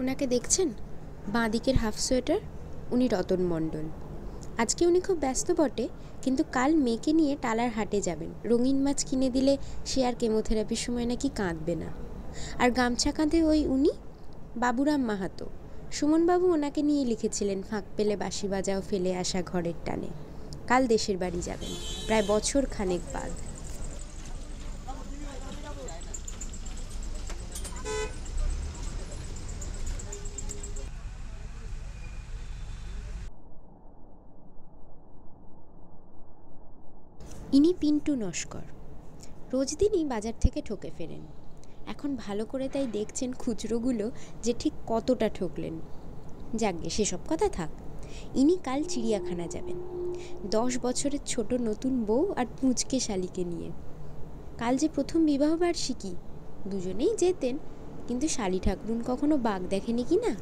ওনাকে দেখছেন? বাঁ দিকের হাফ সোয়েটার, উনি রতন মণ্ডল। আজকে উনি খুব ব্যস্ত বটে, কিন্তু কাল মেয়েকে নিয়ে টালার হাটে যাবেন। রঙিন মাছ কিনে দিলে সে আর কেমোথেরাপির সময় নাকি কাঁদবে না। আর গামছা কাঁধে ওই উনি বাবুরাম মাহাতো। সুমনবাবু ওনাকে নিয়ে লিখেছিলেন ফাঁক পেলে বাঁশি বাজাও ফেলে আসা ঘরের টানে। কাল দেশের বাড়ি যাবেন, প্রায় বছর খানেক বাদ। ইনি পিন্টু নস্কর। রোজ দিনই বাজার থেকে ঠকে ফেরেন। এখন ভালো করে তাই দেখছেন খুচরোগুলো যে ঠিক কতটা ঠকলেন। যাকগে, সেসব কথা থাক। ইনি কাল চিড়িয়াখানা যাবেন 10 বছরের ছোট নতুন বউ আর পুঁচকে শালিকে নিয়ে। কাল যে প্রথম বিবাহবার্ষিকী, দুজনেই যেতেন, কিন্তু শালি ঠাকুরুন কখনো বাঘ দেখেনি কি না।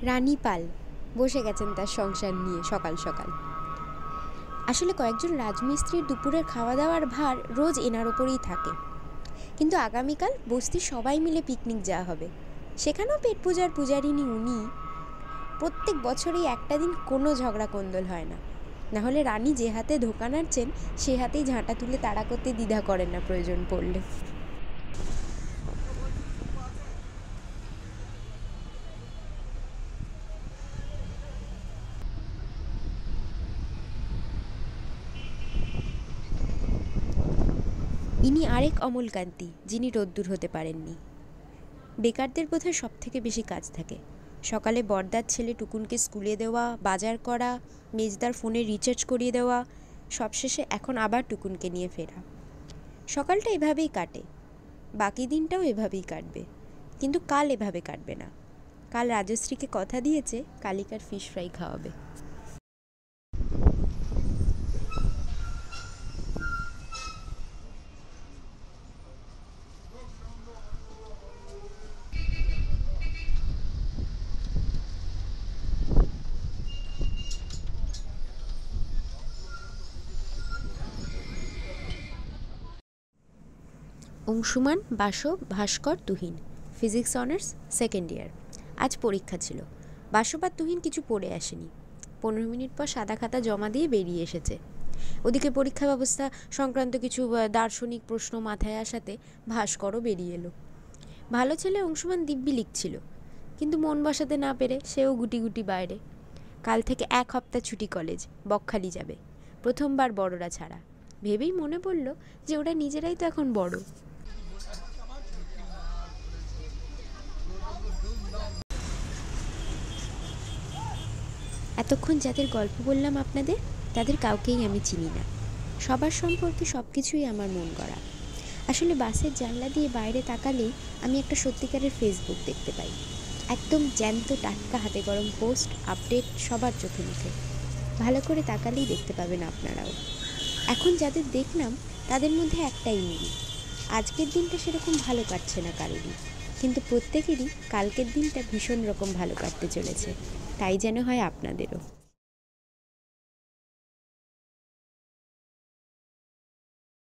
রানী পাল বসে গেছেন তার সংসার নিয়ে সকাল সকাল। আসলে কয়েকজন রাজমিস্ত্রির দুপুরের খাওয়া দাওয়ার ভার রোজ এনার ওপরেই থাকে। কিন্তু আগামীকাল বস্তির সবাই মিলে পিকনিক যাওয়া হবে, সেখানেও পেট পূজার পূজারিনী উনি। প্রত্যেক বছরেই একটা দিন কোনো ঝগড়া কোন্দল হয় না, নাহলে রানী যে হাতে ধোকা নাড়ছেন সে হাতেই ঝাঁটা তুলে তাড়া করতে দ্বিধা করেন না প্রয়োজন পড়লে। ইনি আরেক অমলকান্তি, যিনি রোদ্দুর হতে পারেননি। বেকারদের বোধহয় সব থেকে বেশি কাজ থাকে। সকালে বড়দার ছেলে টুকুনকে স্কুলে দেওয়া, বাজার করা, মেজদার ফোনে রিচার্জ করিয়ে দেওয়া, সবশেষে এখন আবার টুকুনকে নিয়ে ফেরা। সকালটা এভাবেই কাটে, বাকি দিনটাও এভাবেই কাটবে। কিন্তু কাল এভাবে কাটবে না। কাল রাজশ্রীকে কথা দিয়েছে কালিকার ফিশ ফ্রাই খাওয়াবে। Anshuman, Basab, Bhaskar, Tuhin, physics honours, second year. আজ পরীক্ষা ছিল। বাসব আর তুহিন কিছু পড়ে আসেনি। 15 মিনিট পর সাদা খাতা জমা দিয়ে বেরিয়ে এসেছে। ওদিকে পরীক্ষা ব্যবস্থা সংক্রান্ত কিছু দার্শনিক প্রশ্ন মাথায় আসাতে ভাস্করও বেরিয়ে এলো। ভালো ছেলে অংশুমান দিব্যি লিখছিল, কিন্তু মন বসাতে না পেরে সেও গুটি গুটি বাইরে। কাল থেকে 1 সপ্তাহ ছুটি কলেজ, বকখালি যাবে, প্রথমবার বড়রা ছাড়া। ভেবেই মনে পড়ল যে ওরা নিজেরাই তো এখন বড়। এতক্ষণ যাদের গল্প বললাম আপনাদের, তাদের কাউকেই আমি চিনি না। সবার সম্পর্কে সব কিছুই আমার মন গড়া। আসলে বাসের জানলা দিয়ে বাইরে তাকালেই আমি একটা সত্যিকারের ফেসবুক দেখতে পাই। একদম জ্যান্ত টাটকা হাতে গরম পোস্ট, আপডেট সবার চোখে মুখে। ভালো করে তাকালেই দেখতে পাবেন আপনারাও। এখন যাদের দেখলাম তাদের মধ্যে একটাই মিল, আজকের দিনটা সেরকম ভালো কাটছে না কারোরই, কিন্তু প্রত্যেকেরই কালকের দিনটা ভীষণ রকম ভালো কাটতে চলেছে। তাই যেন হয় আপনাদেরও।